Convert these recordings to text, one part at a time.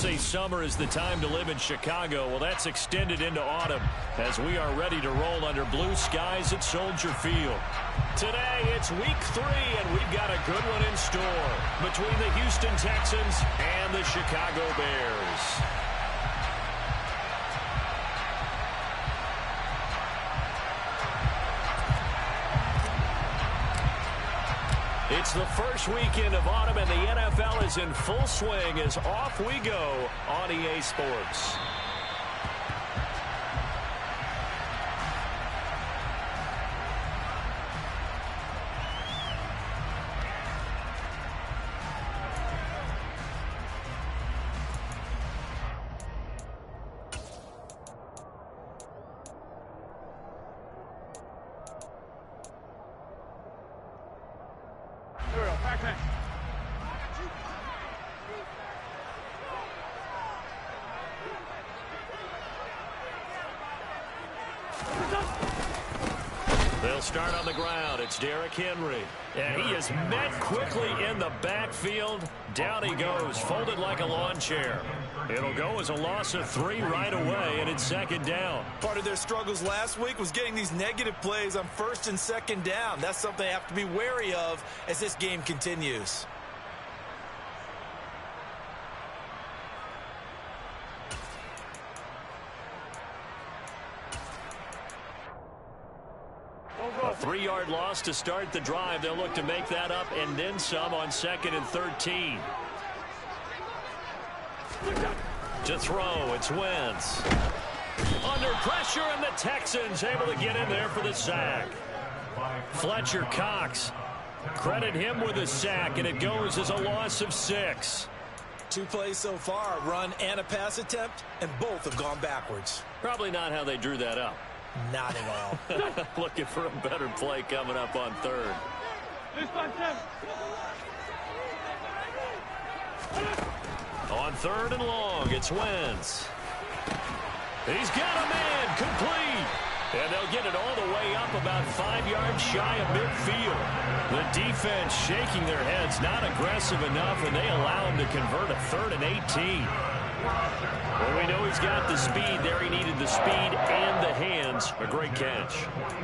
say summer is the time to live in Chicago. Well, that's extended into autumn as we are ready to roll under blue skies at Soldier Field. Today, it's week 3, and we've got a good one in store between the Houston Texans and the Chicago Bears. It's the first weekend of autumn, and the NFL is in full swing as off we go on EA Sports. They'll start on the ground. It's Derrick Henry. And he is met quickly in the backfield. Down he goes, folded like a lawn chair. It'll go as a loss of 3 right away, and it's second down. Part of their struggles last week was getting these negative plays on first and second down. That's something they have to be wary of as this game continues. A 3-yard loss to start the drive. They'll look to make that up and then some on 2nd and 13. To throw, it's Wentz. Under pressure, and the Texans able to get in there for the sack. Fletcher Cox, credit him with a sack, and it goes as a loss of 6. 2 plays so far, a run and a pass attempt, and both have gone backwards. Probably not how they drew that up. Not at all. Looking for a better play coming up on 3rd. On 3rd and long, it's Wentz. He's got a man, complete. And they'll get it all the way up about 5 yards shy of midfield. The defense shaking their heads, not aggressive enough, and they allow him to convert a 3rd and 18. Well, we know he's got the speed there. He needed the speed and the hands. A great catch.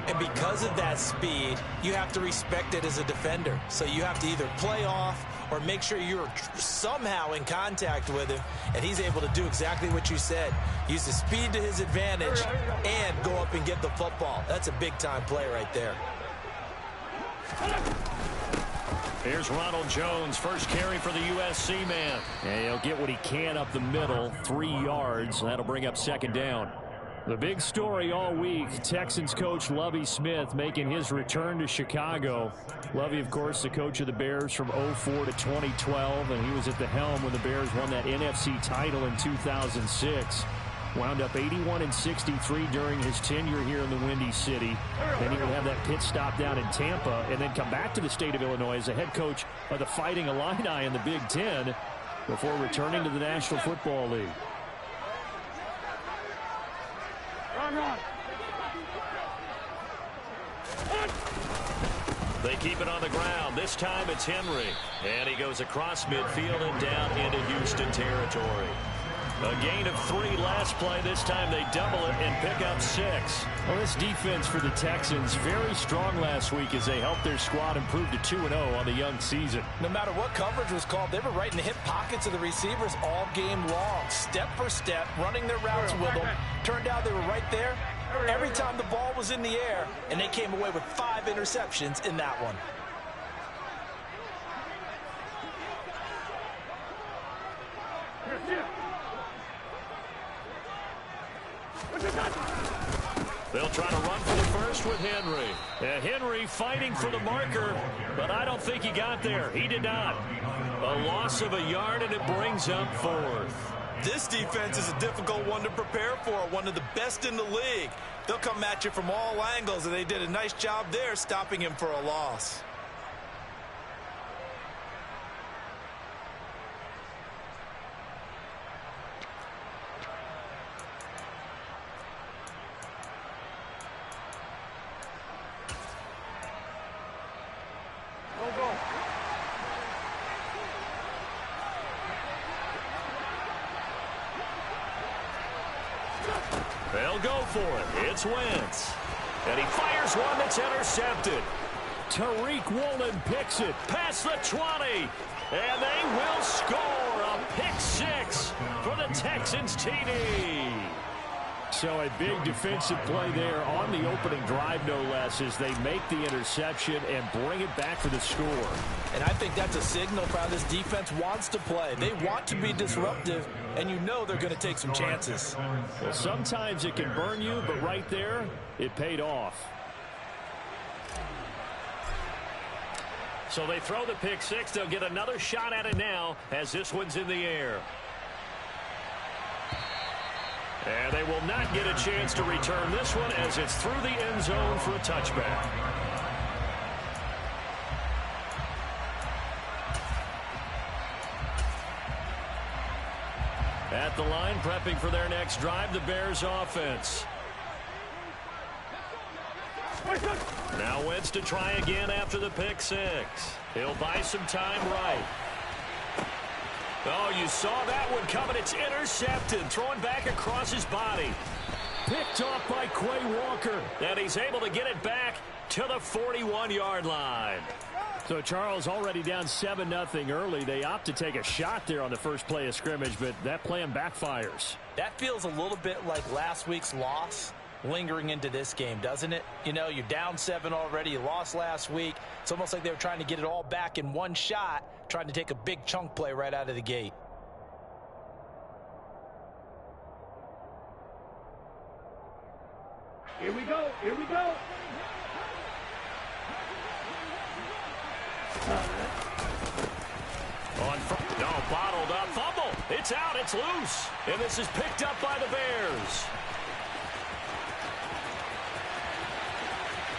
And because of that speed, you have to respect it as a defender. So you have to either play off or make sure you're somehow in contact with him. And he's able to do exactly what you said. Use the speed to his advantage and go up and get the football. That's a big-time play right there. Here's Ronald Jones, first carry for the USC man. And he'll get what he can up the middle, 3 yards. That'll bring up 2nd down. The big story all week, Texans coach Lovie Smith making his return to Chicago. Lovie, of course, the coach of the Bears from 2004 to 2012, and he was at the helm when the Bears won that NFC title in 2006. Wound up 81-63 during his tenure here in the Windy City. Then he would have that pit stop down in Tampa and then come back to the state of Illinois as the head coach of the Fighting Illini in the Big Ten before returning to the National Football League. They keep it on the ground. This time it's Henry. And he goes across midfield and down into Houston territory. A gain of 3 last play. This time they double it and pick up 6. Well, this defense for the Texans very strong last week as they helped their squad improve to 2-0 on the young season. No matter what coverage was called, they were right in the hip pockets of the receivers all game long. Step for step, running their routes with them. Turned out they were right there every time the ball was in the air, and they came away with 5 interceptions in that one. They'll try to run for the first with Henry. Henry fighting for the marker, but I don't think he got there. He did not. A loss of a yard, and it brings up 4th. This defense is a difficult one to prepare for, one of the best in the league. They'll come at you from all angles, and they did a nice job there stopping him for a loss. They'll go for it. It's Wentz. And he fires one that's intercepted. Tariq Woolen picks it past the 20. And they will score a pick six for the Texans TD. So a big defensive play there on the opening drive, no less, as they make the interception and bring it back for the score. And I think that's a signal for how this defense wants to play. They want to be disruptive, and you know they're going to take some chances. Well, sometimes it can burn you, but right there, it paid off. So they throw the pick six. They'll get another shot at it now as this one's in the air. And they will not get a chance to return this one as it's through the end zone for a touchback. At the line, prepping for their next drive, the Bears offense. Now Wentz to try again after the pick six. He'll buy some time right. Oh, you saw that one coming. It's intercepted. Throwing back across his body. Picked off by Quay Walker. And he's able to get it back to the 41-yard line. So Charles already down 7-0 early. They opt to take a shot there on the first play of scrimmage, but that plan backfires. That feels a little bit like last week's loss lingering into this game, doesn't it? You know, you're down 7 already. You lost last week. It's almost like they were trying to get it all back in one shot, trying to take a big chunk play right out of the gate. Here we go. Here we go. On front. No, bottled up. Fumble. It's out. It's loose. And this is picked up by the Bears.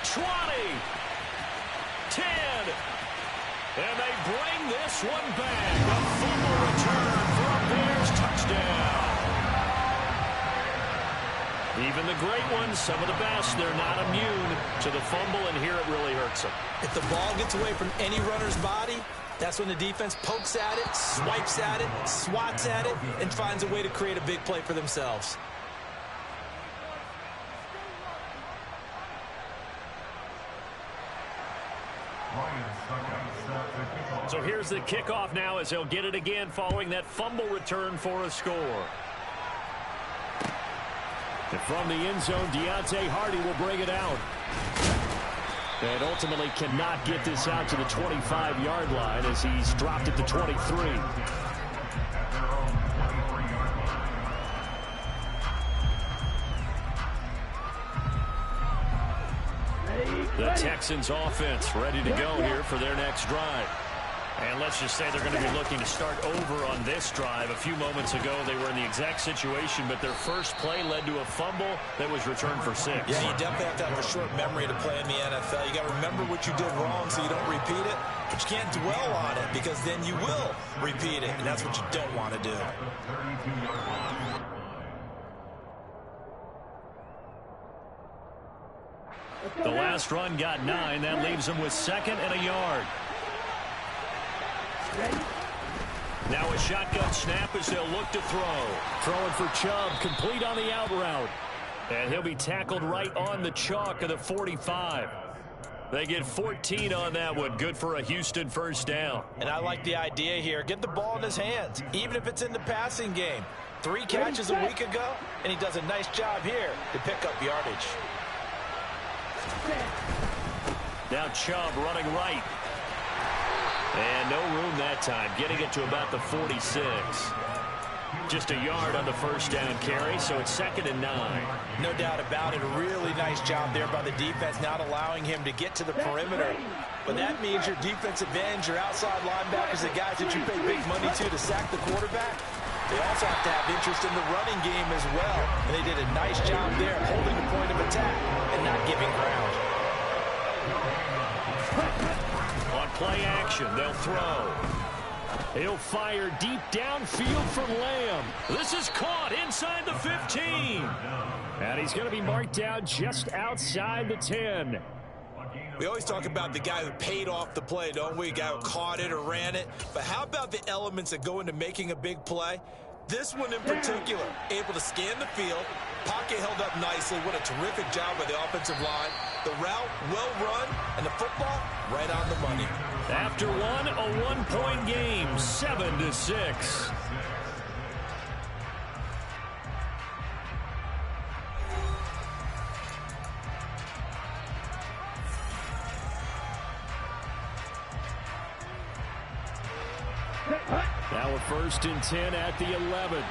20, 10, and they bring this one back. A fumble return for a Bears touchdown. Even the great ones, some of the best, they're not immune to the fumble, and here it really hurts them. If the ball gets away from any runner's body, that's when the defense pokes at it, swipes at it, swats at it, and finds a way to create a big play for themselves. So here's the kickoff now as they'll get it again following that fumble return for a score. And from the end zone, Deontay Hardy will bring it out. And ultimately cannot get this out to the 25-yard line as he's dropped it to 23. The Texans offense ready to go here for their next drive. And let's just say they're going to be looking to start over on this drive. A few moments ago, they were in the exact situation, but their first play led to a fumble that was returned for 6. Yeah, you definitely have to have a short memory to play in the NFL. You got to remember what you did wrong so you don't repeat it, but you can't dwell on it because then you will repeat it, and that's what you don't want to do. The last run got 9. That leaves them with 2nd and a yard. Now a shotgun snap as they'll look to throw. Throwing for Chubb, complete on the out route. And he'll be tackled right on the chalk of the 45. They get 14 on that one. Good for a Houston first down. And I like the idea here. Get the ball in his hands, even if it's in the passing game. 3 catches a week ago, and he does a nice job here to pick up yardage. Now Chubb running right. And no room that time, getting it to about the 46. Just a yard on the first down carry, so it's 2nd and 9. No doubt about it. A really nice job there by the defense, not allowing him to get to the perimeter. But that means your defensive ends, your outside linebackers, the guys that you pay big money to sack the quarterback, they also have to have interest in the running game as well. And they did a nice job there, holding the point of attack and not giving ground. On play action, they'll throw. He'll fire deep downfield from Lamb. This is caught inside the 15. And he's going to be marked down just outside the 10. We always talk about the guy who paid off the play, don't we? A guy who caught it or ran it. But how about the elements that go into making a big play? This one in particular, able to scan the field, Pocket held up nicely. What a terrific job by the offensive line. The route, well run, and the football, right on the money. After one, a one-point game, 7-6. Now a 1st and 10 at the 11.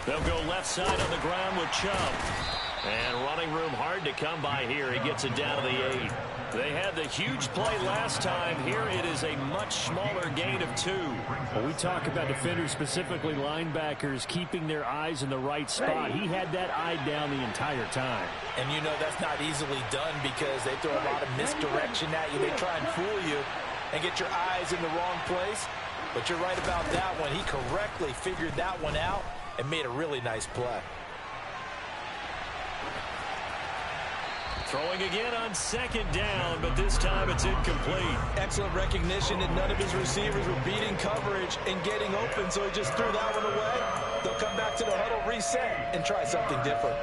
They'll go left side on the ground with Chubb. And running room hard to come by here. He gets it down to the 8. They had the huge play last time. Here it is a much smaller gain of 2. Well, we talk about defenders, specifically linebackers, keeping their eyes in the right spot. He had that eye down the entire time. And you know that's not easily done because they throw a lot of misdirection at you. They try and fool you and get your eyes in the wrong place. But you're right about that one. He correctly figured that one out and made a really nice play. Throwing again on 2nd down, but this time it's incomplete. Excellent recognition that none of his receivers were beating coverage and getting open, so he just threw that one away. They'll come back to the huddle, reset, and try something different.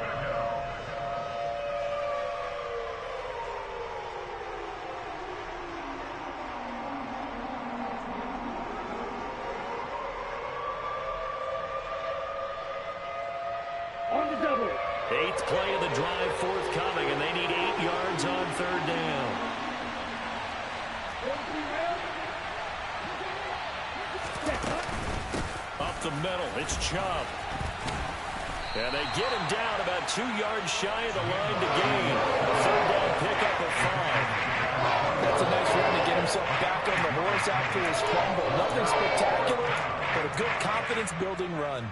On the double. 8th play of the drive forthcoming, and they need 8 yards on 3rd down. Up the middle, it's Chubb. And they get him down about 2 yards shy of the line to gain. 3rd down pickup of 5. That's a nice run to get himself back on the horse after his fumble. Nothing spectacular, but a good confidence-building run.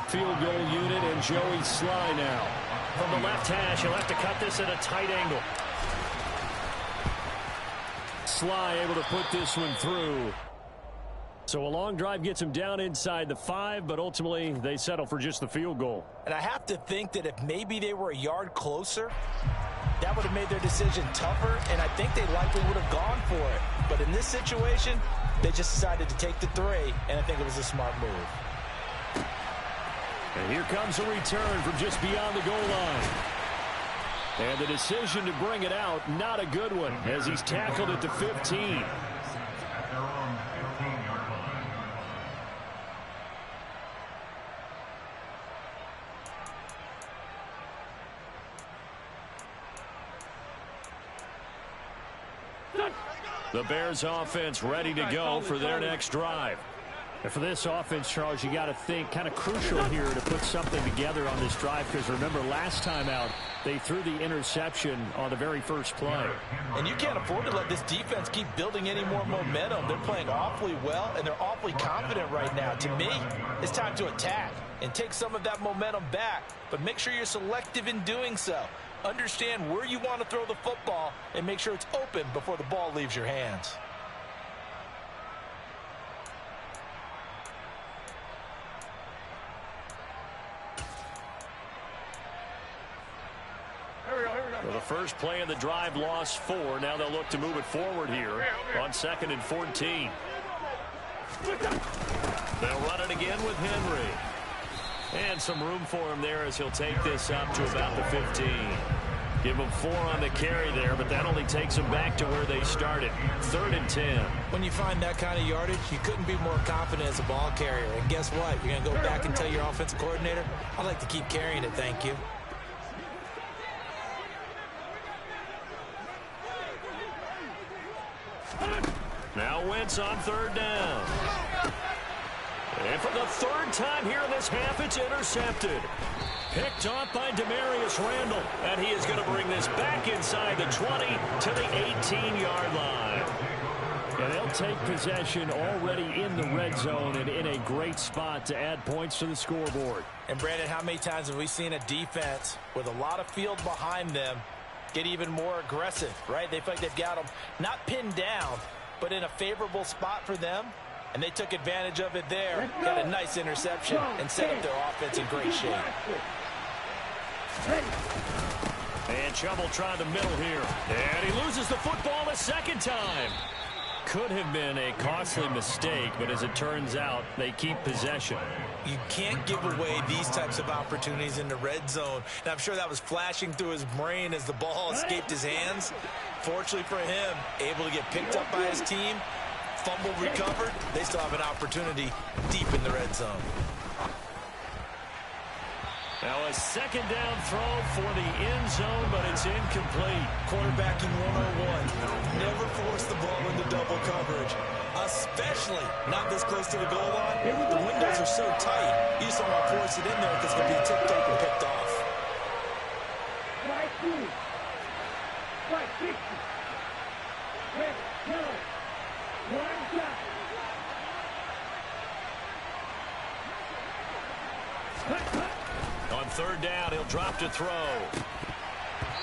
Field goal unit and Joey Sly now. From the left hash, he'll have to cut this at a tight angle. Sly able to put this one through. So a long drive gets him down inside the 5, but ultimately they settle for just the field goal. And I have to think that if maybe they were a yard closer, that would have made their decision tougher, and I think they likely would have gone for it. But in this situation, they just decided to take the 3, and I think it was a smart move. And here comes a return from just beyond the goal line. And the decision to bring it out, not a good one, as he's tackled at the 15. The Bears offense ready to go for their next drive. And for this offense, Charles, you got to think kind of crucial here to put something together on this drive, because remember last time out they threw the interception on the very first play. And you can't afford to let this defense keep building any more momentum. They're playing awfully well, and they're awfully confident right now. To me, it's time to attack and take some of that momentum back, but make sure you're selective in doing so. Understand where you want to throw the football and make sure it's open before the ball leaves your hands. Well, the first play of the drive lost 4. Now they'll look to move it forward here on 2nd and 14. They'll run it again with Henry. And some room for him there as he'll take this up to about the 15. Give him 4 on the carry there, but that only takes them back to where they started. 3rd and 10. When you find that kind of yardage, you couldn't be more confident as a ball carrier. And guess what? You're going to go back and tell your offensive coordinator, I'd like to keep carrying it, thank you. Now Wentz on 3rd down. And for the 3rd time here in this half, it's intercepted. Picked off by Demarius Randall. And he is going to bring this back inside the 20 to the 18-yard line. And they'll take possession already in the red zone and in a great spot to add points to the scoreboard. And, Brandon, how many times have we seen a defense with a lot of field behind them get even more aggressive, right? They feel like they've got them not pinned down, but in a favorable spot for them. And they took advantage of it there, got a nice interception, and set up their offense in great shape. And trouble trying the middle here. And he loses the football a second time. Could have been a costly mistake, but as it turns out, they keep possession. You can't give away these types of opportunities in the red zone. And I'm sure that was flashing through his brain as the ball escaped his hands. Fortunately for him, able to get picked up by his team, fumble recovered. They still have an opportunity deep in the red zone. Now a second down throw for the end zone, but it's incomplete. Quarterbacking 101. Never force the ball into double coverage, especially not this close to the goal line. The windows are so tight, you just don't want to force it in there because it's going to be tipped up and picked off. On third down, he'll drop to throw.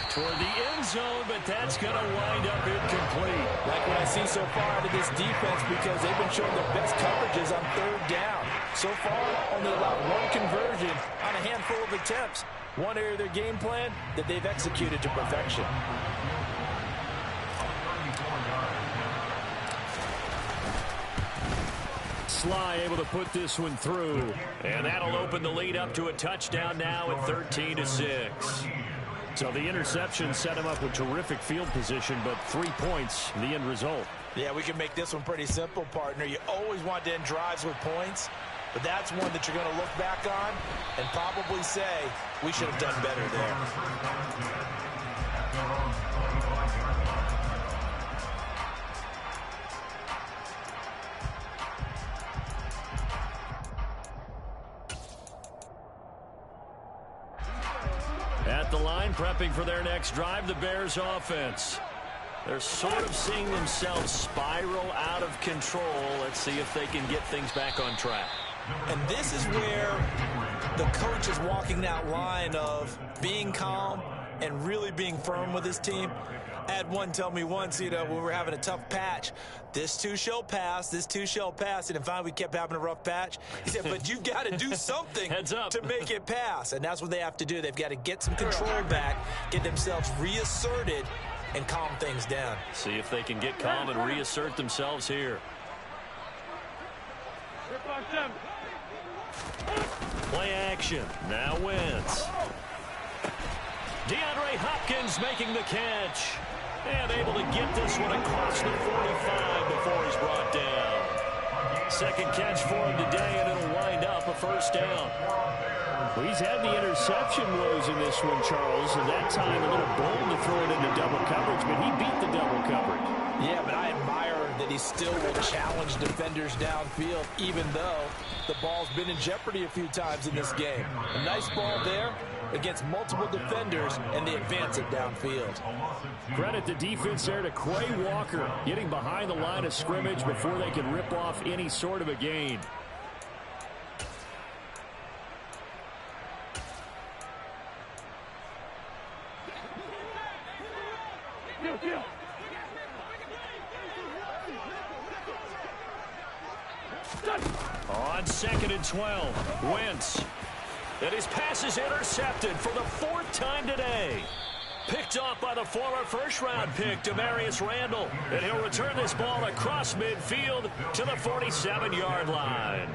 Toward the end zone, but that's going to wind up incomplete. Like what I see so far out of this defense, because they've been showing their best coverages on third down. So far, only allowed one conversion on a handful of attempts. One area of their game plan that they've executed to perfection. Sly able to put this one through. And that'll open the lead up to a touchdown now at 13-6. So the interception set him up with terrific field position, but 3 points, the end result. Yeah, we can make this one pretty simple, partner. You always want to end drives with points, but that's one that you're going to look back on and probably say, we should have done better there. At the line, prepping for their next drive, the Bears offense. They're sort of seeing themselves spiral out of control. Let's see if they can get things back on track. And this is where the coach is walking that line of being calm and really being firm with his team. I had one tell me once, when we were having a tough patch, this too shall pass, this too shall pass. And finally we kept having a rough patch. He said, but you've got to do something to make it pass. And that's what they have to do. They've got to get some control back, get themselves reasserted, and calm things down. See if they can get calm and reassert themselves here. Play action. Now Wentz. DeAndre Hopkins making the catch. And able to get this one across the 45 before he's brought down. Second catch for him today, and it'll wind up a first down. Well, he's had the interception woes in this one, Charles, and that time a little bold to throw it into double coverage, but he beat the double coverage. Yeah, but I admire that he still will challenge defenders downfield, even though the ball's been in jeopardy a few times in this game. A nice ball there against multiple defenders, and they advance it downfield. Credit the defense there to Quay Walker, getting behind the line of scrimmage before they can rip off any sort of a gain. On 2nd and 12, Wentz. And his pass is intercepted for the 4th time today. Picked off by the former first-round pick, Demarius Randall. And he'll return this ball across midfield to the 47-yard line.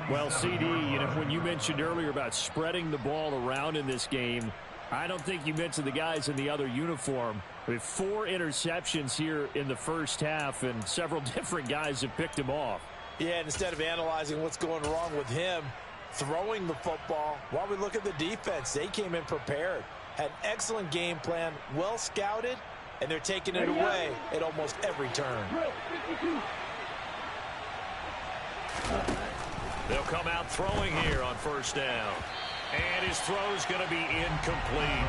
Well, CD, when you mentioned earlier about spreading the ball around in this game, I don't think you mentioned the guys in the other uniform. With 4 interceptions here in the first half, and several different guys have picked him off. Yeah, and instead of analyzing what's going wrong with him, throwing the football, while we look at the defense, they came in prepared. Had an excellent game plan, well scouted, and they're taking it away at almost every turn. They'll come out throwing here on first down. And his throw's going to be incomplete.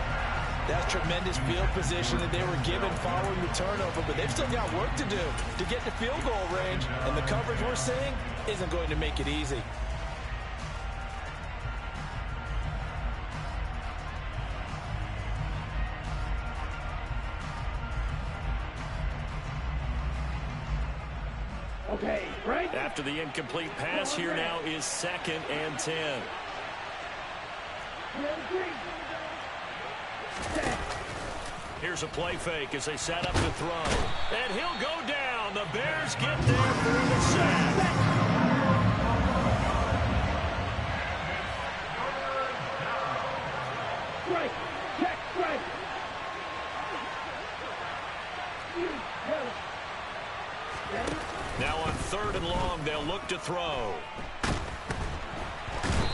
That's tremendous field position that they were given following the turnover, but they've still got work to do to get to field goal range, and the coverage we're seeing isn't going to make it easy. Okay, right. After the incomplete pass, here now is 2nd and 10. Here's a play fake as they set up to throw. And he'll go down. The Bears get there for the sack. Right. Check, right. Now on 3rd and long, they'll look to throw.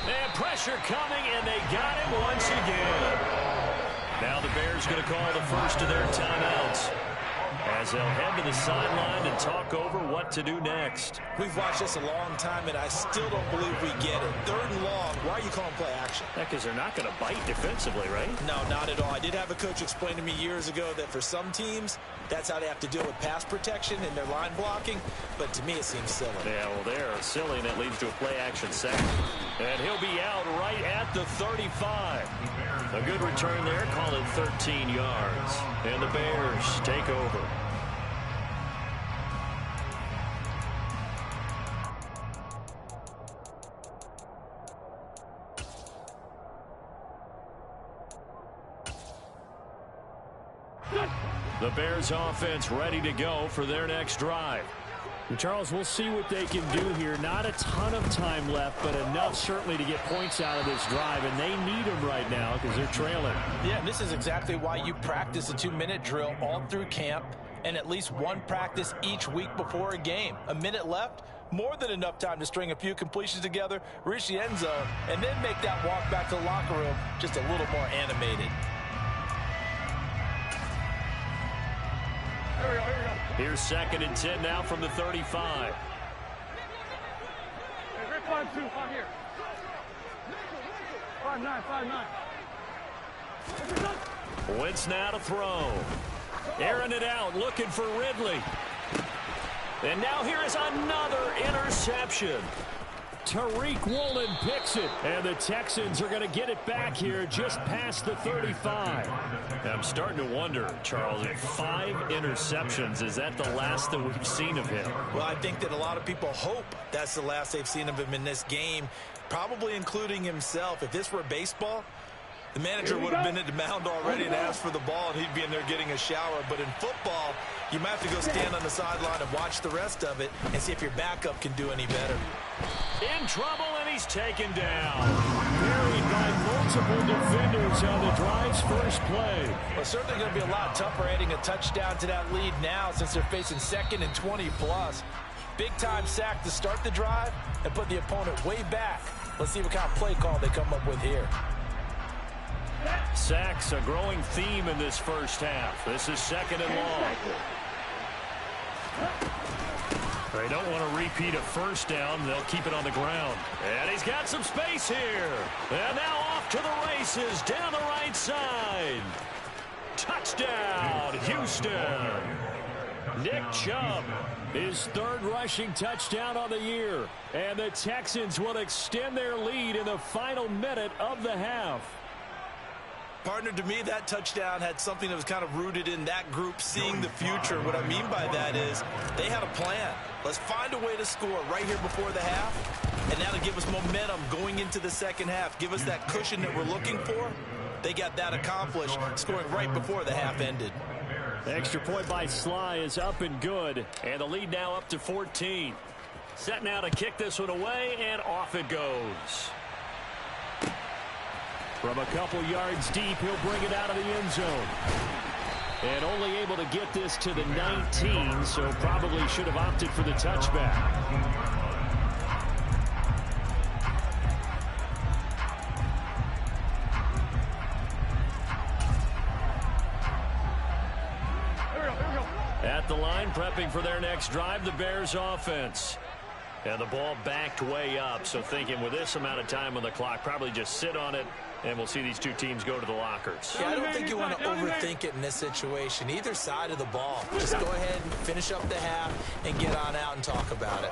And pressure coming, and they got him once again. Now the Bears going to call the first of their timeouts as they'll head to the sideline and talk over what to do next. We've watched this a long time, and I still don't believe we get it. 3rd and long, why are you calling play action? Yeah, because they're not going to bite defensively, right? No, not at all. I did have a coach explain to me years ago that for some teams, that's how they have to deal with pass protection and their line blocking, but to me it seems silly. Yeah, well, they're silly, and it leads to a play-action sack. And he'll be out right at the 35. A good return there, call it 13 yards. And the Bears take over. The Bears offense ready to go for their next drive. And Charles, we'll see what they can do here. Not a ton of time left, but enough certainly to get points out of this drive, and they need them right now because they're trailing. Yeah, and this is exactly why you practice a 2-minute drill all through camp and at least one practice each week before a game. A minute left, more than enough time to string a few completions together, reach the end zone, and then make that walk back to the locker room just a little more animated. Here's 2nd and 10 now from the 35. Hey, Rick, 5-2, I'm here. 5-9, 5-9. Wentz now to throw. Airing it out, looking for Ridley. And now here is another interception. Tariq Woolen picks it, and the Texans are going to get it back here just past the 35. I'm starting to wonder, Charles, if 5 interceptions, is that the last that we've seen of him? Well, I think that a lot of people hope that's the last they've seen of him in this game, probably including himself. If this were baseball, the manager would have been at the mound already and asked for the ball, and he'd be in there getting a shower. But in football, you might have to go stand on the sideline and watch the rest of it and see if your backup can do any better. In trouble, and he's taken down. Buried by multiple defenders on the drive's first play. Well, it's certainly going to be a lot tougher adding a touchdown to that lead now since they're facing 2nd and 20+. Big-time sack to start the drive and put the opponent way back. Let's see what kind of play call they come up with here. Sacks, a growing theme in this first half. This is 2nd and long. They don't want to repeat a first down. They'll keep it on the ground. And he's got some space here. And now off to the races down the right side. Touchdown, Houston. Nick Chubb, his 3rd rushing touchdown on the year. And the Texans will extend their lead in the final minute of the half. Partner, to me, that touchdown had something that was kind of rooted in that group seeing the future. What I mean by that is they had a plan. Let's find a way to score right here before the half, and that'll give us momentum going into the second half. Give us that cushion that we're looking for. They got that accomplished, scoring right before the half ended. The extra point by Sly is up and good. And the lead now up to 14. Set now to kick this one away, and off it goes. From a couple yards deep, he'll bring it out of the end zone. And only able to get this to the 19, so probably should have opted for the touchback. At the line, prepping for their next drive, the Bears offense. And the ball backed way up, so thinking with this amount of time on the clock, probably just sit on it, and we'll see these two teams go to the lockers. Yeah, I don't think you want to overthink it in this situation. Either side of the ball. Just go ahead and finish up the half and get on out and talk about it.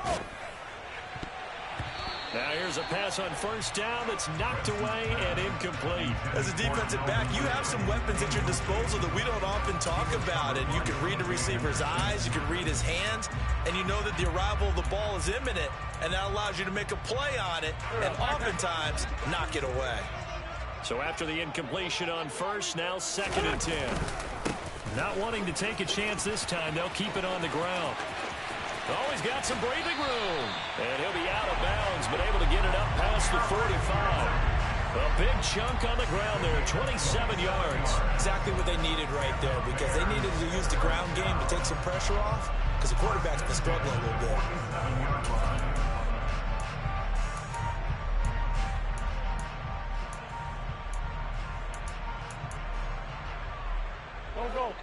Now here's a pass on first down that's knocked away and incomplete. As a defensive back, you have some weapons at your disposal that we don't often talk about. And you can read the receiver's eyes, you can read his hands, and you know that the arrival of the ball is imminent, and that allows you to make a play on it and oftentimes knock it away. So after the incompletion on first, now 2nd and 10. Not wanting to take a chance this time, they'll keep it on the ground. Oh, he's got some breathing room. And he'll be out of bounds, but able to get it up past the 45. A big chunk on the ground there, 27 yards. Exactly what they needed right there, because they needed to use the ground game to take some pressure off, because the quarterback's been struggling a little bit. Go.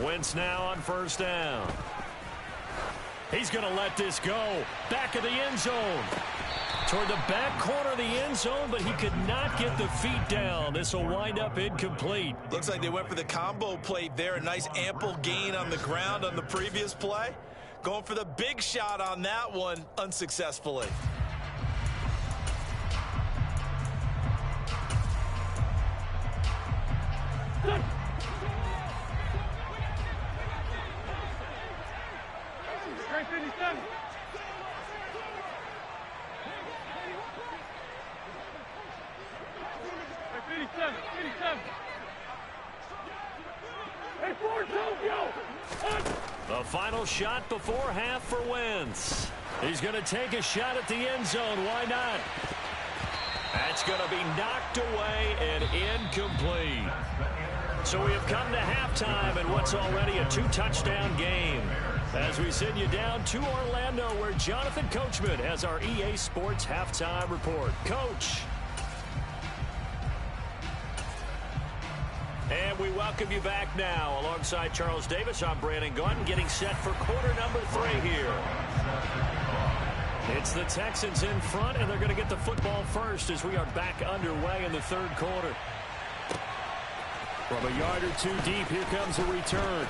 Wentz now on first down. He's going to let this go. Back of the end zone. Toward the back corner of the end zone, but he could not get the feet down. This will wind up incomplete. Looks like they went for the combo play there. A nice ample gain on the ground on the previous play. Going for the big shot on that one unsuccessfully. Straight 57. Straight 57. 57. Hey, 4-2, The final shot before half for Wentz. He's going to take a shot at the end zone. Why not? That's going to be knocked away and incomplete. So we have come to halftime in what's already a 2-touchdown game. As we send you down to Orlando, where Jonathan Coachman has our EA Sports halftime report. Coach. And we welcome you back now. Alongside Charles Davis, I'm Brandon Gunn, getting set for quarter number 3 here. It's the Texans in front, and they're going to get the football first as we are back underway in the 3rd quarter. From a yard or 2 deep, here comes a return.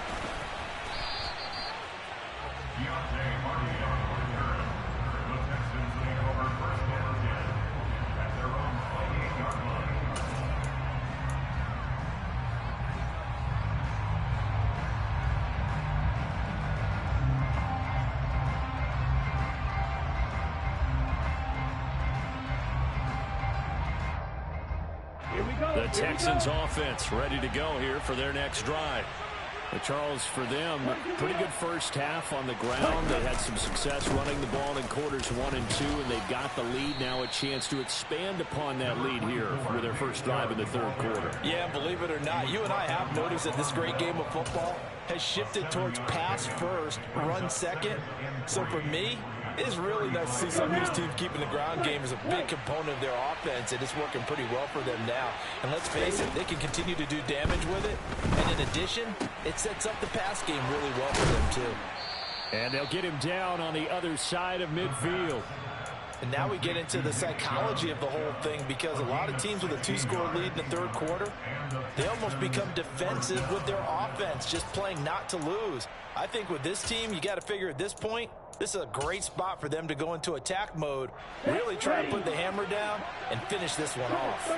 The Texans offense ready to go here for their next drive. But Charles, for them, pretty good first half on the ground. They had some success running the ball in quarters 1 and 2, and they've got the lead now, a chance to expand upon that lead here with their first drive in the 3rd quarter. Yeah, believe it or not, you and I have noticed that this great game of football has shifted towards pass first, run second. So for me, it's really nice to see some of these teams keeping the ground game as a big component of their offense, and it's working pretty well for them now. And let's face it, they can continue to do damage with it. And in addition, it sets up the pass game really well for them, too. And they'll get him down on the other side of midfield. And now we get into the psychology of the whole thing, because a lot of teams with a 2-score lead in the 3rd quarter, they almost become defensive with their offense, just playing not to lose. I think with this team, you got to figure at this point, this is a great spot for them to go into attack mode, really try to put the hammer down and finish this one off.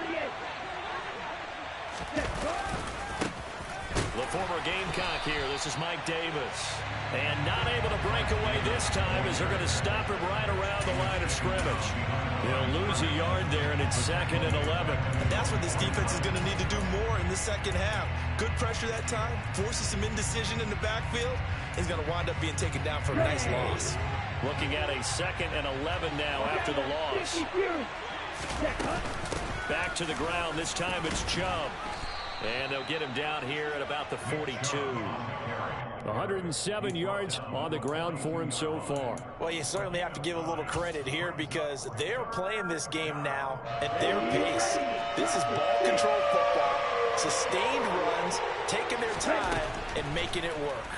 The former Gamecock here. This is Mike Davis. And not able to break away this time as they're going to stop him right around the line of scrimmage. They'll lose a yard there, and it's 2nd and 11. And that's what this defense is going to need to do more in the second half. Good pressure that time, forces some indecision in the backfield. He's going to wind up being taken down for a nice loss. Looking at a 2nd and 11 now after the loss. Back to the ground. This time it's Chubb. And they'll get him down here at about the 42. 107 yards on the ground for him so far. Well, you certainly have to give a little credit here, because they're playing this game now at their pace. This is ball control football, sustained runs, taking their time, and making it work.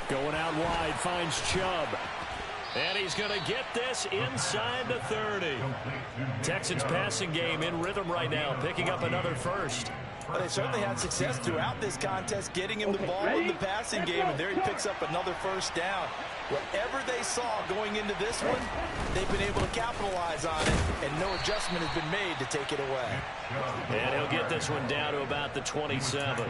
Going out wide, finds Chubb. And he's going to get this inside the 30. Texans passing game in rhythm right now, picking up another first. Well, they certainly had success throughout this contest, getting him the ball in the passing game, and there he picks up another first down. Whatever they saw going into this one, they've been able to capitalize on it, and no adjustment has been made to take it away. And he'll get this one down to about the 27.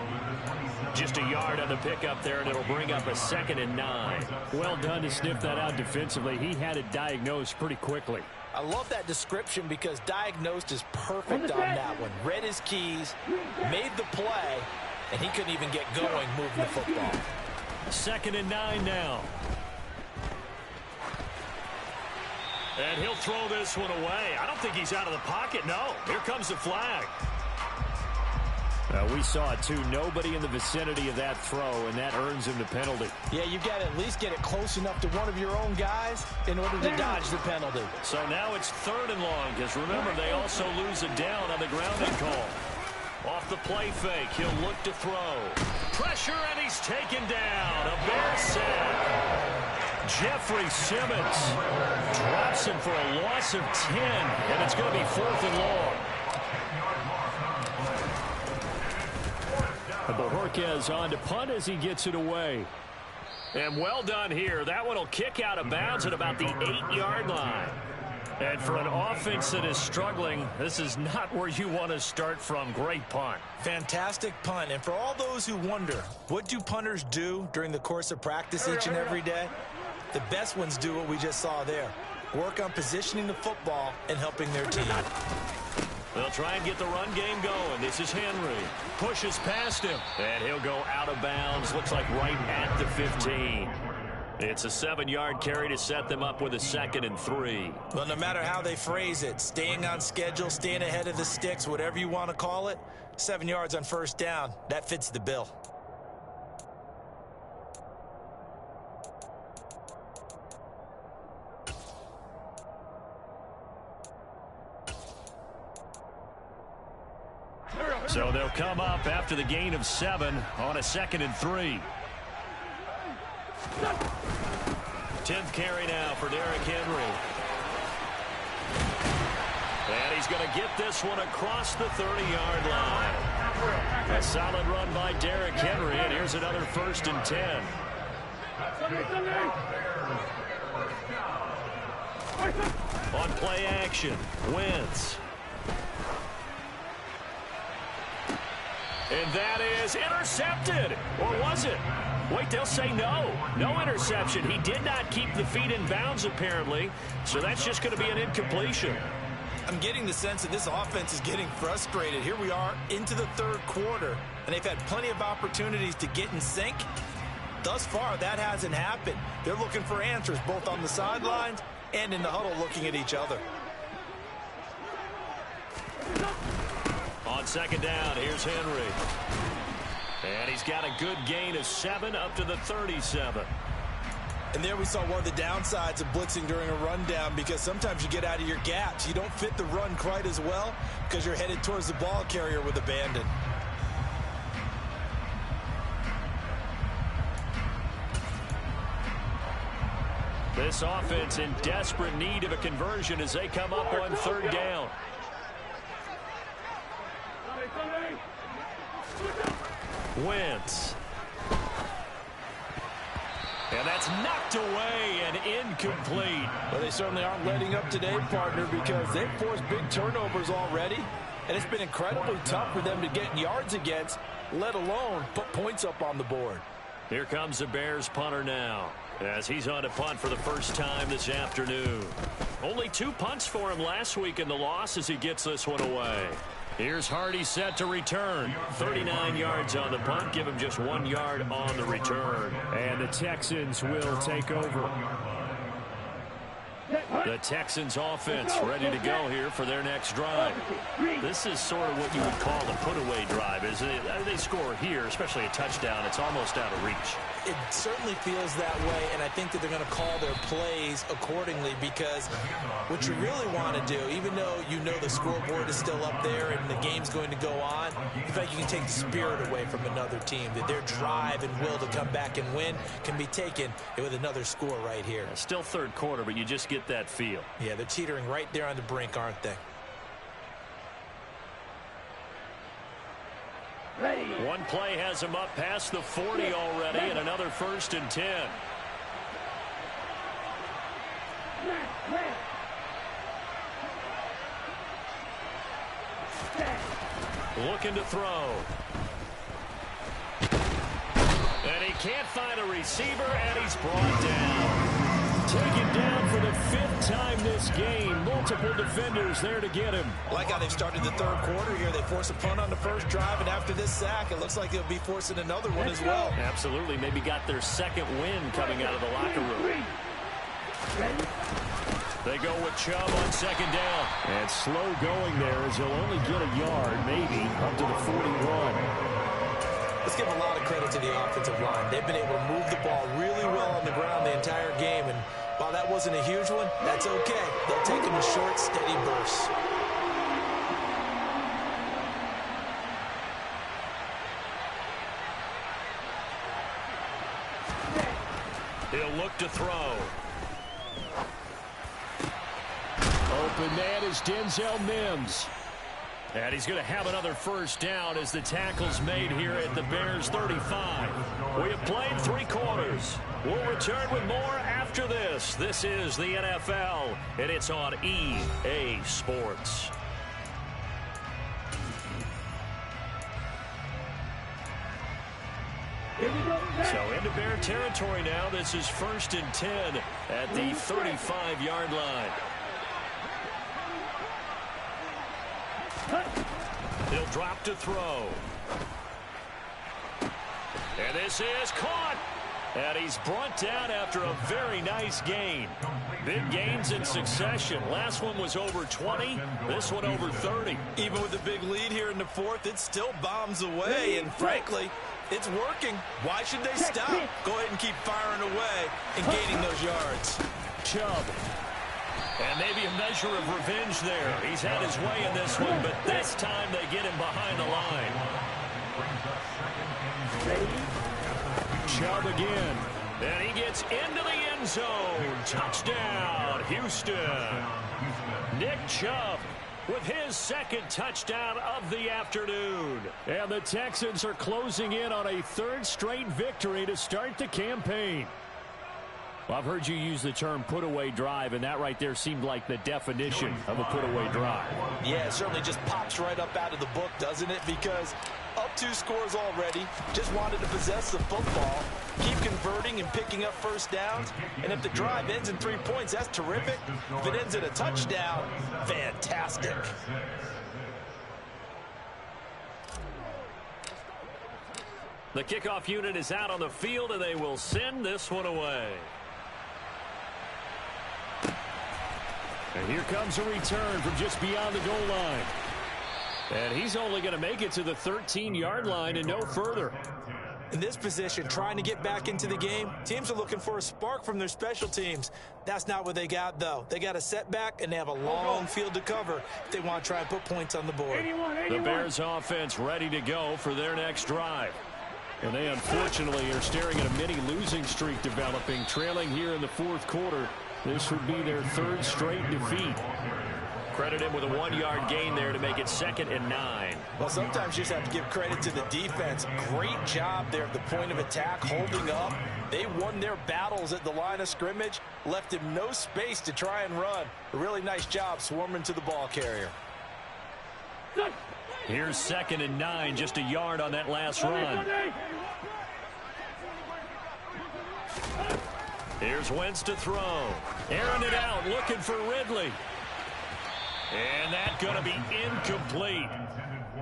Just a yard on the pickup there, and it'll bring up a 2nd and 9. Well done to sniff that out defensively. He had it diagnosed pretty quickly. I love that description because diagnosed is perfect on that one. Read his keys, made the play, and he couldn't even get going moving the football. 2nd and 9 now. And he'll throw this one away. I don't think he's out of the pocket. No, here comes the flag. We saw it, too. Nobody in the vicinity of that throw, and that earns him the penalty. Yeah, you've got to at least get it close enough to one of your own guys in order to dodge the penalty. So now it's 3rd and long, because remember, they also lose a down on the grounding call. Off the play fake, he'll look to throw. Pressure, and he's taken down. A Bear sack. Jeffrey Simmons drops him for a loss of 10, and it's going to be 4th and long. Bojorquez on to punt as he gets it away. And well done here. That one will kick out of bounds at about the 8-yard line. And for an offense that is struggling, this is not where you want to start from. Great punt. Fantastic punt. And for all those who wonder, what do punters do during the course of practice each and every day? The best ones do what we just saw there. Work on positioning the football and helping their team. They'll try and get the run game going. This is Henry. Pushes past him. And he'll go out of bounds. Looks like right at the 15. It's a 7-yard carry to set them up with a 2nd and 3. Well, no matter how they phrase it, staying on schedule, staying ahead of the sticks, whatever you want to call it, 7 yards on first down, that fits the bill. So they'll come up after the gain of 7 on a 2nd and 3. 10th carry now for Derrick Henry. And he's going to get this one across the 30-yard line. A solid run by Derrick Henry, and here's another 1st and 10. On play action, Wentz. And that is intercepted. Or was it? Wait, they'll say no. No interception. He did not keep the feet in bounds, apparently. So that's just going to be an incompletion. I'm getting the sense that this offense is getting frustrated. Here we are into the 3rd quarter, and they've had plenty of opportunities to get in sync. Thus far, that hasn't happened. They're looking for answers both on the sidelines and in the huddle looking at each other. On 2nd down, here's Henry. And he's got a good gain of 7 up to the 37. And there we saw one of the downsides of blitzing during a rundown, because sometimes you get out of your gaps. You don't fit the run quite as well because you're headed towards the ball carrier with abandon. This offense in desperate need of a conversion as they come up on 3rd down. Wentz. And that's knocked away and incomplete. Well, they certainly aren't letting up today, partner, because they've forced big turnovers already. And it's been incredibly tough for them to get yards against, let alone put points up on the board. Here comes the Bears punter now, as he's on to punt for the first time this afternoon. Only 2 punts for him last week in the loss as he gets this one away. Here's Hardy set to return. 39 yards on the punt. Give him just 1 yard on the return. And the Texans will take over. The Texans offense ready to go here for their next drive. This is sort of what you would call a put-away drive, isn't it? They score here, especially a touchdown. It's almost out of reach. It certainly feels that way, and I think that they're going to call their plays accordingly, because what you really want to do, even though you know the scoreboard is still up there and the game's going to go on, in fact, you can take the spirit away from another team, that their drive and will to come back and win can be taken with another score right here. Still third quarter, but you just get that feel. Yeah, they're teetering right there on the brink, aren't they? Ready. One play has him up past the 40 already, and another 1st and 10. Looking to throw. And he can't find a receiver, and he's brought down. Taken down for the 5th time this game. Multiple defenders there to get him. I like how they've started the third quarter here. They force a punt on the first drive, and after this sack, it looks like they'll be forcing another one as well. Absolutely. Maybe got their second win coming out of the locker room. They go with Chubb on 2nd down. And slow going there as he'll only get a yard, maybe, up to the 41. Let's give a lot of credit to the offensive line. They've been able to move the ball really well on the ground the entire game, and while that wasn't a huge one, that's okay. They'll take them in short, steady bursts. He'll look to throw. Open man is Denzel Mims. And he's going to have another 1st down as the tackle's made here at the Bears 35. We have played 3 quarters. We'll return with more after this. This is the NFL, and it's on EA Sports. So into Bear territory now. This is 1st and 10 at the 35-yard line. He'll drop to throw. And this is caught. And he's brought down after a very nice gain. Big gains in succession. Last one was over 20. This one over 30. Even with the big lead here in the 4th, it still bombs away. And frankly, it's working. Why should they stop? Go ahead and keep firing away and gaining those yards. Chubb. And maybe a measure of revenge there. He's had his way in this one, but this time they get him behind the line. Chubb again. And he gets into the end zone. Touchdown, Houston. Nick Chubb with his 2nd touchdown of the afternoon. And the Texans are closing in on a 3rd straight victory to start the campaign. Well, I've heard you use the term put-away drive, and that right there seemed like the definition of a put-away drive. Yeah, it certainly just pops right up out of the book, doesn't it? Because up 2 scores already, just wanted to possess the football, keep converting and picking up 1st downs, and if the drive ends in 3 points, that's terrific. If it ends in a touchdown, fantastic. The kickoff unit is out on the field, and they will send this one away. And here comes a return from just beyond the goal line. And he's only going to make it to the 13-yard line and no further. In this position, trying to get back into the game, teams are looking for a spark from their special teams. That's not what they got, though. They got a setback, and they have a long field to cover if they want to try and put points on the board. The Bears offense ready to go for their next drive. And they unfortunately are staring at a mini losing streak developing, trailing here in the 4th quarter. This would be their 3rd straight defeat. Credit him with a 1-yard gain there to make it 2nd and 9. Well, sometimes you just have to give credit to the defense. Great job there at the point of attack, holding up. They won their battles at the line of scrimmage, left him no space to try and run. A really nice job swarming to the ball carrier. Here's 2nd and 9, just a yard on that last run. Here's Wentz to throw. Airing it out, looking for Ridley. And that's going to be incomplete.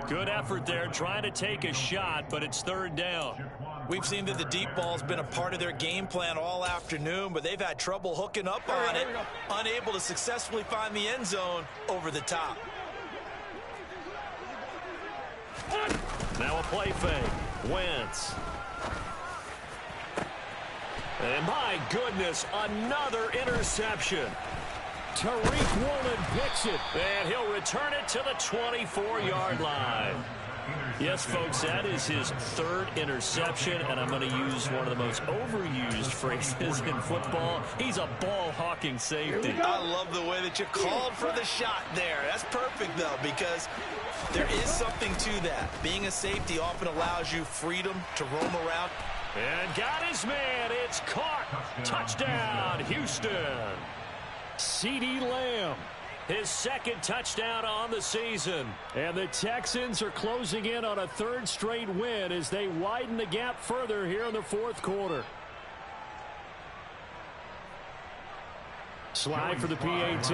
Good effort there, trying to take a shot, but it's 3rd down. We've seen that the deep ball's been a part of their game plan all afternoon, but they've had trouble hooking up on it, unable to successfully find the end zone over the top. Now a play fake. Wentz. And my goodness, another interception. Tariq Woolen picks it, and he'll return it to the 24-yard line. Yes, folks, that is his third interception, and I'm going to use one of the most overused phrases in football. He's a ball-hawking safety. I love the way that you called for the shot there. That's perfect, though, because there is something to that. Being a safety often allows you freedom to roam around. And got his man. It's caught. Touchdown, Houston. CeeDee Lamb, his second touchdown on the season. And the Texans are closing in on a third straight win as they widen the gap further here in the fourth quarter. Slide for the PAT.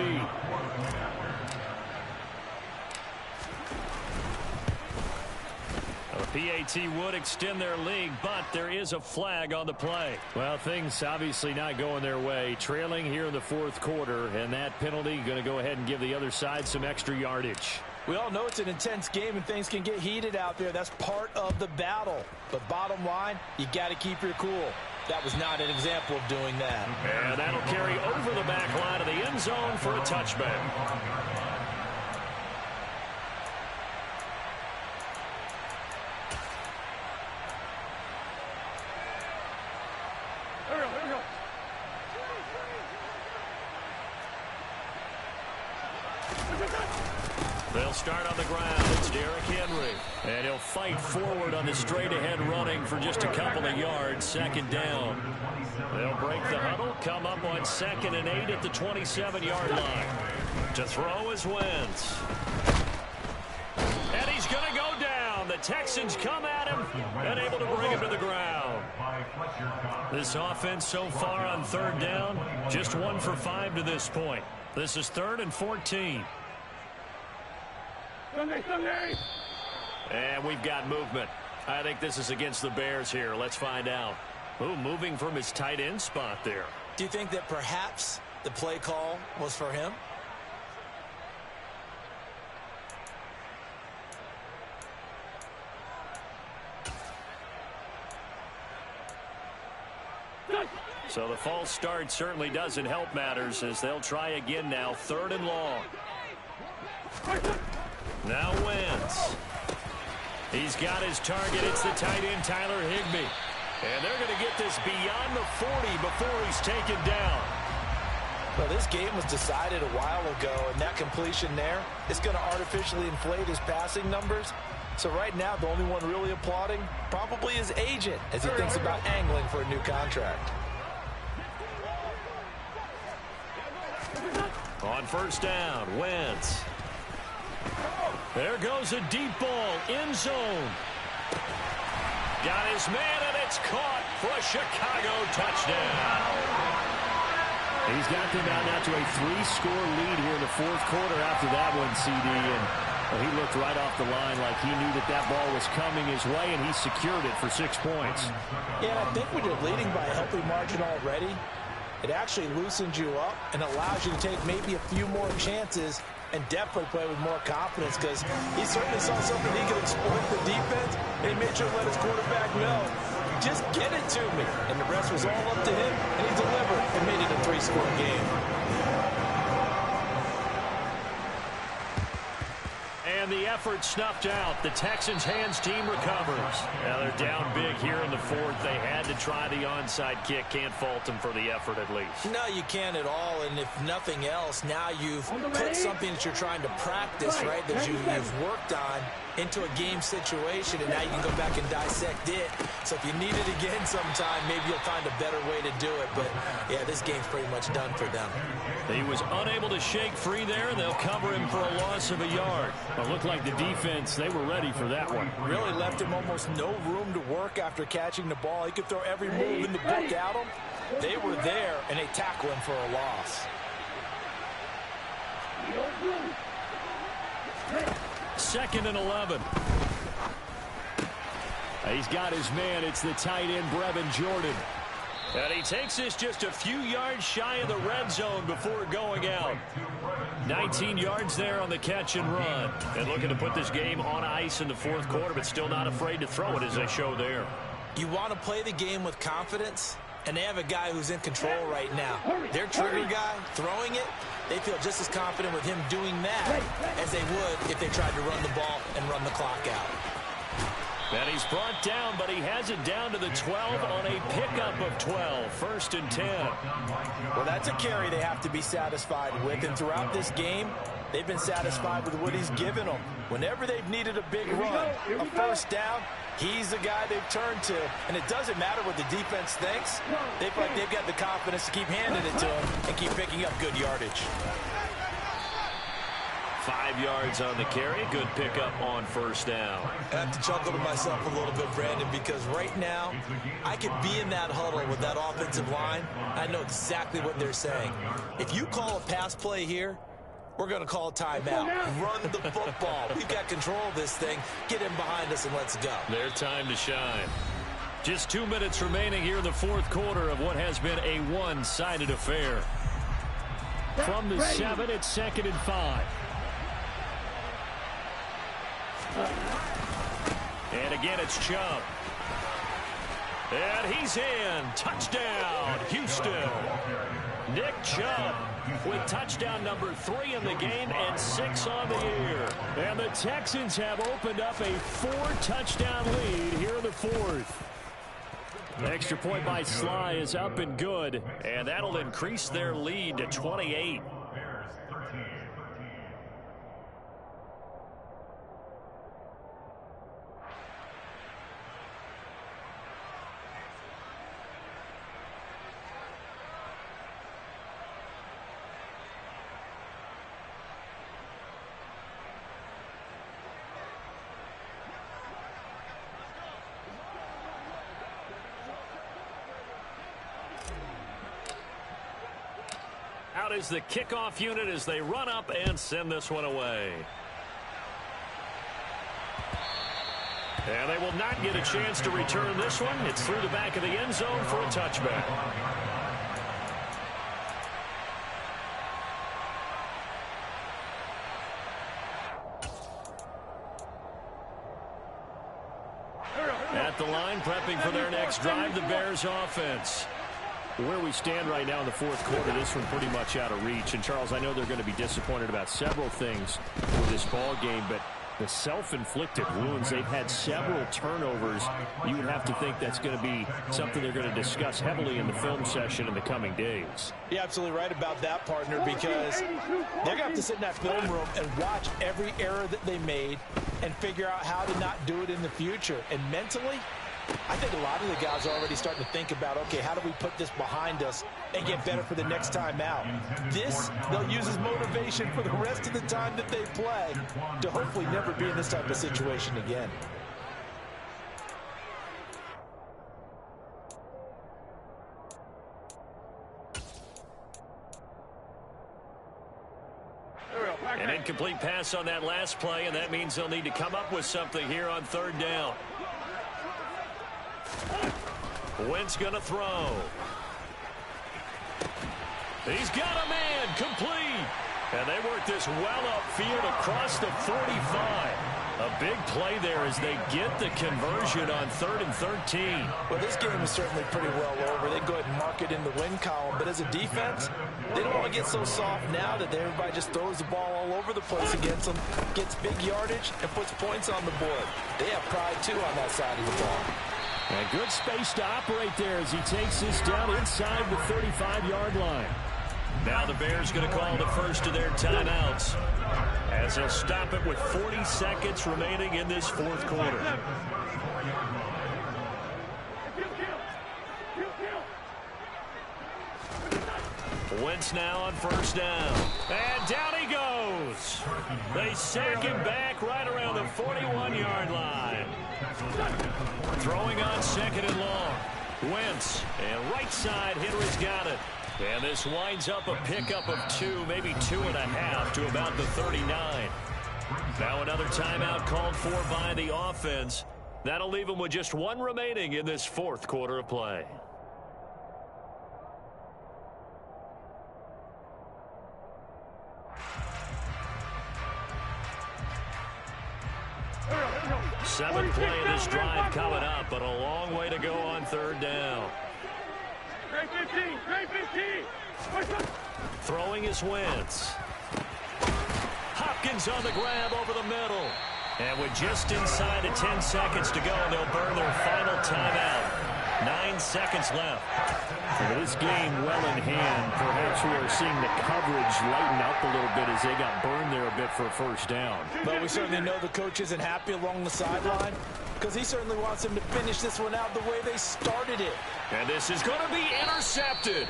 The PAT would extend their lead, but there is a flag on the play. Well, things obviously not going their way. Trailing here in the fourth quarter, and that penalty going to go ahead and give the other side some extra yardage. We all know it's an intense game and things can get heated out there. That's part of the battle. But bottom line, you got to keep your cool. That was not an example of doing that. And that'll carry over the back line of the end zone for a touchback. They'll start on the ground. It's Derrick Henry. And he'll fight forward on the straight-ahead running for just a couple of yards. Second down. They'll break the huddle, come up on 2nd and 8 at the 27-yard line. To throw is Wentz. And he's going to go down. The Texans come at him and able to bring him to the ground. This offense so far on third down, just 1 for 5 to this point. This is 3rd and 14. And we've got movement. I think this is against the Bears here. Let's find out. Ooh, moving from his tight end spot there. Do you think that perhaps the play call was for him? So the false start certainly doesn't help matters as they'll try again now. 3rd and long. Now Wentz. He's got his target. It's the tight end, Tyler Higbee. And they're going to get this beyond the 40 before he's taken down. Well, this game was decided a while ago, and that completion there is going to artificially inflate his passing numbers. So right now, the only one really applauding probably his agent as he thinks about angling for a new contract. On first down, Wentz. There goes a deep ball, end zone. Got his man, and it's caught for a Chicago touchdown. He's got them out now to a 3-score lead here in the fourth quarter after that one, CD. And well, he looked right off the line like he knew that that ball was coming his way, and he secured it for 6 points. Yeah, I think when you're leading by a healthy margin already, it actually loosens you up and allows you to take maybe a few more chances and definitely play with more confidence because he certainly saw something he could exploit the defense and he made sure to let his quarterback know, just get it to me. And the rest was all up to him, and he delivered and made it a 3-score game. And the effort snuffed out. The Texans' hands team recovers. Now they're down big here in the fourth. They had to try the onside kick. Can't fault them for the effort at least. No, you can't at all. And if nothing else, now you've put something that you're trying to practice, right, that you've worked on into a game situation, and now you can go back and dissect it. So if you need it again sometime, maybe you'll find a better way to do it. But, yeah, this game's pretty much done for them. He was unable to shake free there. They'll cover him for a loss of a yard. It looked like the defense, they were ready for that one. Really left him almost no room to work after catching the ball. He could throw every move in the book at him. They were there, and they tackle him for a loss. 2nd and 11. He's got his man. It's the tight end, Brevin Jordan. And he takes this just a few yards shy of the red zone before going out. 19 yards there on the catch and run. And looking to put this game on ice in the fourth quarter, but still not afraid to throw it as they show there. You want to play the game with confidence? And they have a guy who's in control right now. Their trigger guy, throwing it, they feel just as confident with him doing that as they would if they tried to run the ball and run the clock out. And he's brought down, but he has it down to the 12 on a pickup of 12. 1st and 10. Well, that's a carry they have to be satisfied with. And throughout this game, they've been satisfied with what he's given them. Whenever they've needed a big run, a first down, he's the guy they've turned to. And it doesn't matter what the defense thinks. They feel like they've got the confidence to keep handing it to him and keep picking up good yardage. 5 yards on the carry. Good pickup on 1st down. I have to chuckle to myself a little bit, Brandon, because right now I could be in that huddle with that offensive line. I know exactly what they're saying. If you call a pass play here, we're going to call a timeout. Run the football. We've got control of this thing. Get him behind us and let's go. Their time to shine. Just 2 minutes remaining here in the 4th quarter of what has been a one-sided affair. From the 7, it's 2nd and 5. And again, it's Chubb. And he's in. Touchdown, Houston. Nick Chubb with touchdown number 3 in the game and 6 on the year. And the Texans have opened up a 4-touchdown lead here in the 4th. The extra point by Sly is up and good. And that'll increase their lead to 28. Out is the kickoff unit as they run up and send this one away. And they will not get a chance to return this one. It's through the back of the end zone for a touchback. At the line, prepping for their next drive, the Bears offense. Where we stand right now in the 4th quarter, this one pretty much out of reach. And, Charles, I know they're going to be disappointed about several things with this ball game, but the self-inflicted wounds, they've had several turnovers. You would have to think that's going to be something they're going to discuss heavily in the film session in the coming days. You're absolutely right about that, partner, because they're going to have to sit in that film room and watch every error that they made and figure out how to not do it in the future. And mentally, I think a lot of the guys are already starting to think about, okay, how do we put this behind us and get better for the next time out? This, they'll use as motivation for the rest of the time that they play to hopefully never be in this type of situation again. An incomplete pass on that last play, and that means they'll need to come up with something here on 3rd down. Wentz going to throw. He's got a man, complete. And they work this well upfield across the 45. A big play there as they get the conversion on 3rd and 13. Well, this game is certainly pretty well over. They go ahead and mark it in the win column. But as a defense, they don't want to get so soft now that everybody just throws the ball all over the place against them, gets big yardage, and puts points on the board. They have pride, too, on that side of the ball. And good space to operate there as he takes this down inside the 35-yard line. Now the Bears going to call the first of their timeouts as they'll stop it with 40 seconds remaining in this 4th quarter. Wentz now on 1st down. And down he goes. They sack him back right around the 41-yard line. Throwing on 2nd and long. Wentz, and right side, Henry's got it. And this winds up a pickup of 2, maybe 2.5 to about the 39. Now another timeout called for by the offense. That'll leave them with just 1 remaining in this 4th quarter of play. Seventh play of this drive coming up, but a long way to go on 3rd down. Great 15. Great 15. Throwing is Wentz. Hopkins on the grab over the middle. And with just inside of 10 seconds to go, they'll burn their final timeout. 9 seconds left. With this game well in hand, perhaps we are seeing the coverage lighten up a little bit as they got burned there a bit for a first down. But we certainly know the coach isn't happy along the sideline because he certainly wants them to finish this one out the way they started it. And this is going to be intercepted.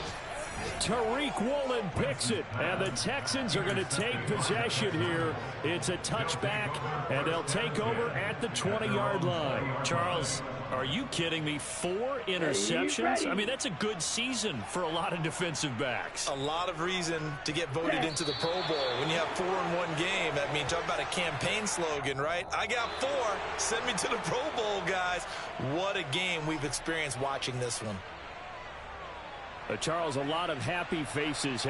Tariq Woolen picks it, and the Texans are going to take possession here. It's a touchback, and they'll take over at the 20-yard line. Charles, are you kidding me? 4 interceptions? I mean, that's a good season for a lot of defensive backs. A lot of reason to get voted into the Pro Bowl. When you have 4 in one game, I mean, talk about a campaign slogan, right? I got 4. Send me to the Pro Bowl, guys. What a game we've experienced watching this one. Charles, a lot of happy faces